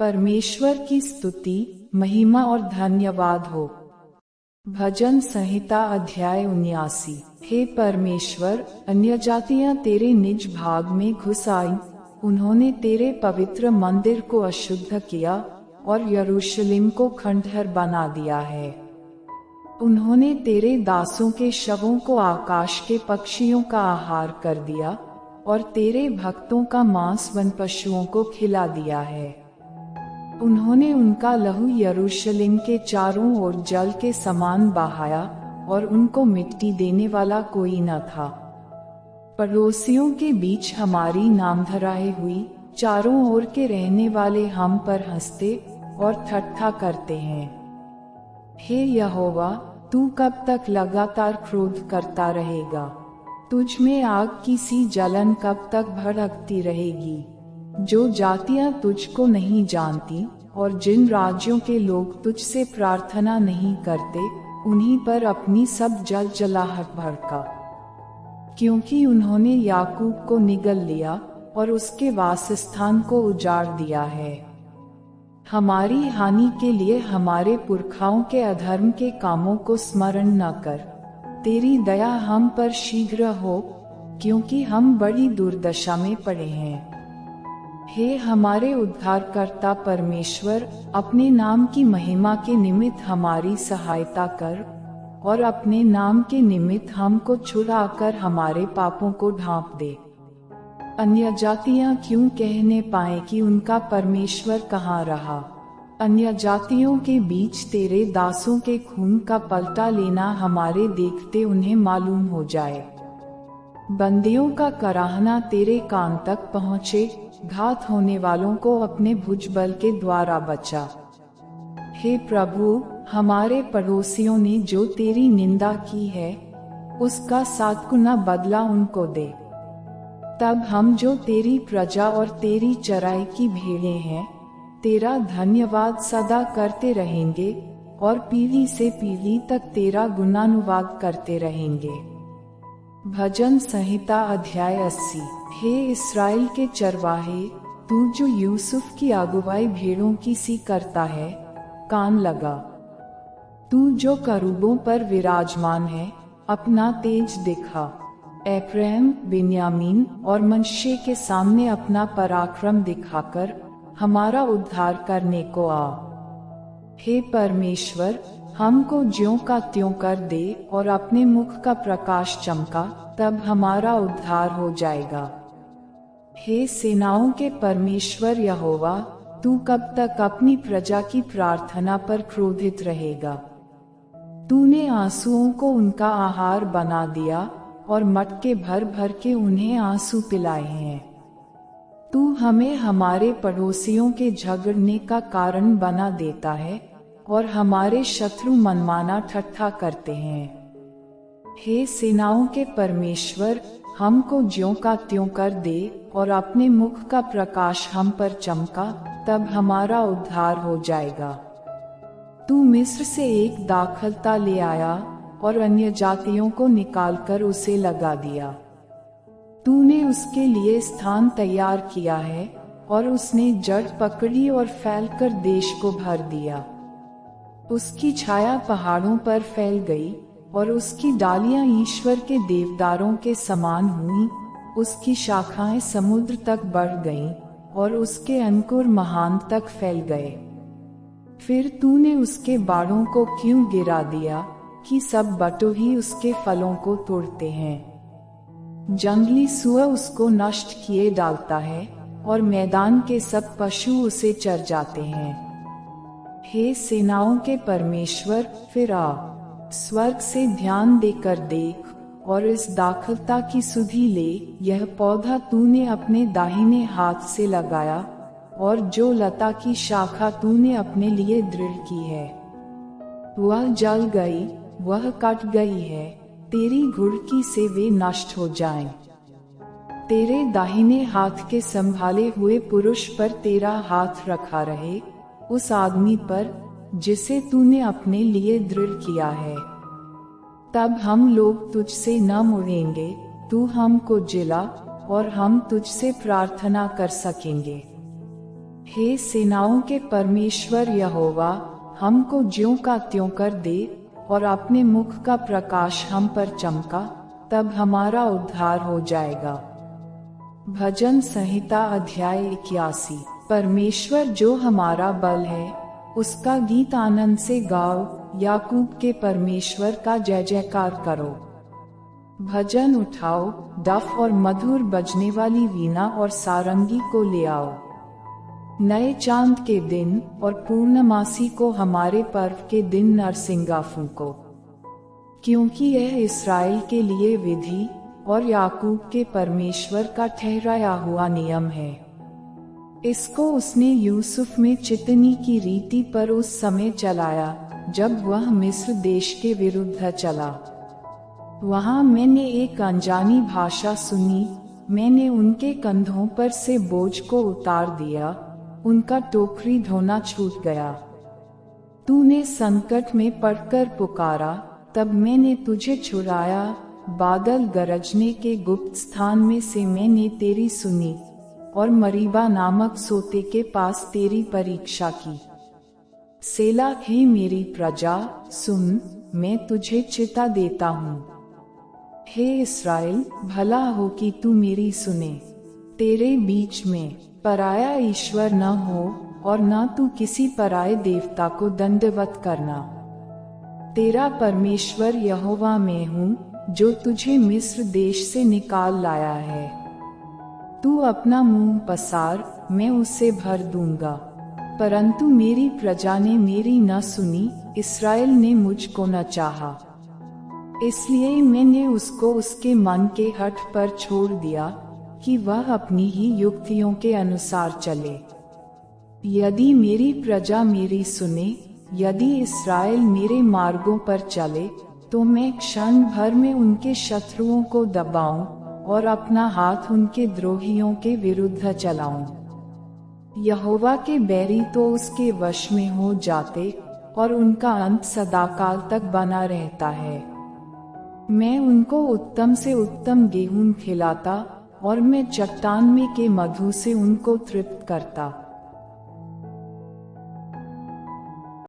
परमेश्वर की स्तुति, महिमा और धन्यवाद हो। भजन संहिता अध्याय 79। हे परमेश्वर, अन्य जातियां तेरे निज भाग में घुस आईं, उन्होंने तेरे पवित्र मंदिर को अशुद्ध किया और यरूशलेम को खंडहर बना दिया है। उन्होंने तेरे दासों के शवों को आकाश के पक्षियों का आहार कर दिया और तेरे भक्तों का मांस वन पशुओं को खिला दिया है। उन्होंने उनका लहू यरूशलेम के चारों ओर जल के समान बहाया और उनको मिट्टी देने वाला कोई न था। पड़ोसियों के बीच हमारी नामधराई हुई, चारों ओर के रहने वाले हम पर हंसते और ठट्ठा करते हैं। हे यहोवा, तू कब तक लगातार क्रोध करता रहेगा? तुझ में आग की सी जलन कब तक भड़कती रहेगी? जो जातियां तुझको नहीं जानती और जिन राज्यों के लोग तुझसे प्रार्थना नहीं करते, उन्हीं पर अपनी सब जलजलाहट भड़का। क्योंकि उन्होंने याकूब को निगल लिया और उसके वासस्थान को उजाड़ दिया है। हमारी हानि के लिए हमारे पुरखाओं के अधर्म के कामों को स्मरण न कर। तेरी दया हम पर शीघ्र हो, क्योंकि हम बड़ी दुर्दशा में पड़े हैं। हे हमारे उद्धारकर्ता परमेश्वर, अपने नाम की महिमा के निमित्त हमारी सहायता कर और अपने नाम के निमित्त हमको छुड़ाकर हमारे पापों को ढांप दे। अन्य जातियां क्यों कहने पाए कि उनका परमेश्वर कहाँ रहा? अन्य जातियों के बीच तेरे दासों के खून का पलटा लेना हमारे देखते उन्हें मालूम हो जाए। बंदियों का कराहना तेरे कान तक पहुँचे, घात होने वालों को अपने भुजबल के द्वारा बचा। हे प्रभु, हमारे पड़ोसियों ने जो तेरी निंदा की है, उसका 7 गुना बदला उनको दे। तब हम जो तेरी प्रजा और तेरी चराई की भेड़ें हैं, तेरा धन्यवाद सदा करते रहेंगे और पीढ़ी से पीढ़ी तक तेरा गुणानुवाद करते रहेंगे। भजन संहिता अध्याय 80। हे इस्राएल के चरवाहे, तू जो यूसुफ की अगुवाई भेड़ों की सी करता है, कान लगा। तू जो करूबों पर विराजमान है, अपना तेज दिखा। एफ्रेम, बिन्यामीन और मनश्शे के सामने अपना पराक्रम दिखाकर हमारा उद्धार करने को आ। हे परमेश्वर, हमको ज्यों का त्यों कर दे और अपने मुख का प्रकाश चमका, तब हमारा उद्धार हो जाएगा। हे सेनाओं के परमेश्वर यहोवा, तू कब तक अपनी प्रजा की प्रार्थना पर क्रोधित रहेगा? तूने आंसुओं को उनका आहार बना दिया और मटके भर भर के उन्हें आंसू पिलाए हैं। तू हमें हमारे पड़ोसियों के झगड़ने का कारण बना देता है और हमारे शत्रु मनमाना ठट्ठा करते हैं। हे सेनाओं के परमेश्वर, हमको ज्यों का त्यों कर दे और अपने मुख का प्रकाश हम पर चमका, तब हमारा उद्धार हो जाएगा। तू मिस्र से एक दाखलता ले आया और अन्य जातियों को निकालकर उसे लगा दिया। तूने उसके लिए स्थान तैयार किया है और उसने जड़ पकड़ी और फैलकर देश को भर दिया। उसकी छाया पहाड़ों पर फैल गई और उसकी डालियां ईश्वर के देवदारों के समान हुईं। उसकी शाखाएं समुद्र तक बढ़ गईं और उसके अंकुर महान तक फैल गए। फिर तूने उसके बाड़ों को क्यों गिरा दिया कि सब बटोही उसके फलों को तोड़ते हैं? जंगली सूअर उसको नष्ट किए डालता है और मैदान के सब पशु उसे चर जाते हैं। हे सेनाओं के परमेश्वर, फिर आ, स्वर्ग से ध्यान देकर देख और इस दाखलता की सुधि ले। यह पौधा तूने अपने दाहिने हाथ से लगाया और जो लता की शाखा तूने अपने लिए दृढ़ की है, वह जल गई, वह कट गई है। तेरी घुड़की से वे नष्ट हो जाएं। तेरे दाहिने हाथ के संभाले हुए पुरुष पर तेरा हाथ रखा रहे, उस आदमी पर जिसे तूने अपने लिए दृढ़ किया है। तब हम लोग तुझसे न मुड़ेंगे, तू हमको जिला और हम तुझसे प्रार्थना कर सकेंगे। हे सेनाओं के परमेश्वर यहोवा, हमको ज्यों का त्यों कर दे, और अपने मुख का प्रकाश हम पर चमका, तब हमारा उद्धार हो जाएगा। भजन संहिता अध्याय 81। परमेश्वर जो हमारा बल है, उसका गीत आनंद से गाओ, याकूब के परमेश्वर का जय जयकार करो। भजन उठाओ, डफ और मधुर बजने वाली वीणा और सारंगी को ले आओ। नए चांद के दिन और पूर्णमासी को हमारे पर्व के दिन नरसिंगा फूंको, क्योंकि यह इस्राएल के लिए विधि और याकूब के परमेश्वर का ठहराया हुआ नियम है। इसको उसने यूसुफ में चितनी की रीति पर उस समय चलाया जब वह मिस्र देश के विरुद्ध चला। वहां मैंने एक अनजानी भाषा सुनी, मैंने उनके कंधों पर से बोझ को उतार दिया, उनका टोकरी ढोना छूट गया। तूने संकट में पड़कर पुकारा, तब मैंने तुझे छुड़ाया। बादल गरजने के गुप्त स्थान में से मैंने तेरी सुनी, और मरीबा नामक सोते के पास तेरी परीक्षा की। सेला, हे मेरी प्रजा सुन, मैं तुझे चिता देता हूँ। हे इस्राएल, भला हो कि तू मेरी सुने। तेरे बीच में पराया ईश्वर न हो, और न तू किसी पराये देवता को दंडवत करना। तेरा परमेश्वर यहोवा मैं हूँ, जो तुझे मिस्र देश से निकाल लाया है। तू अपना मुंह पसार, मैं उसे भर दूंगा। परंतु मेरी प्रजा ने मेरी न सुनी, इस्राएल ने मुझको न चाहा। इसलिए मैंने उसको उसके मन के हठ पर छोड़ दिया, कि वह अपनी ही युक्तियों के अनुसार चले। यदि मेरी प्रजा मेरी सुने, यदि इस्राएल मेरे मार्गों पर चले, तो मैं क्षण भर में उनके शत्रुओं को दबाऊं और अपना हाथ उनके द्रोहियों के विरुद्ध चलाऊं। यहोवा के बैरी तो उसके वश में हो जाते, और उनका अंत सदाकाल तक बना रहता है। मैं उनको उत्तम से उत्तम गेहूं खिलाता, और मैं चट्टान में के मधु से उनको तृप्त करता।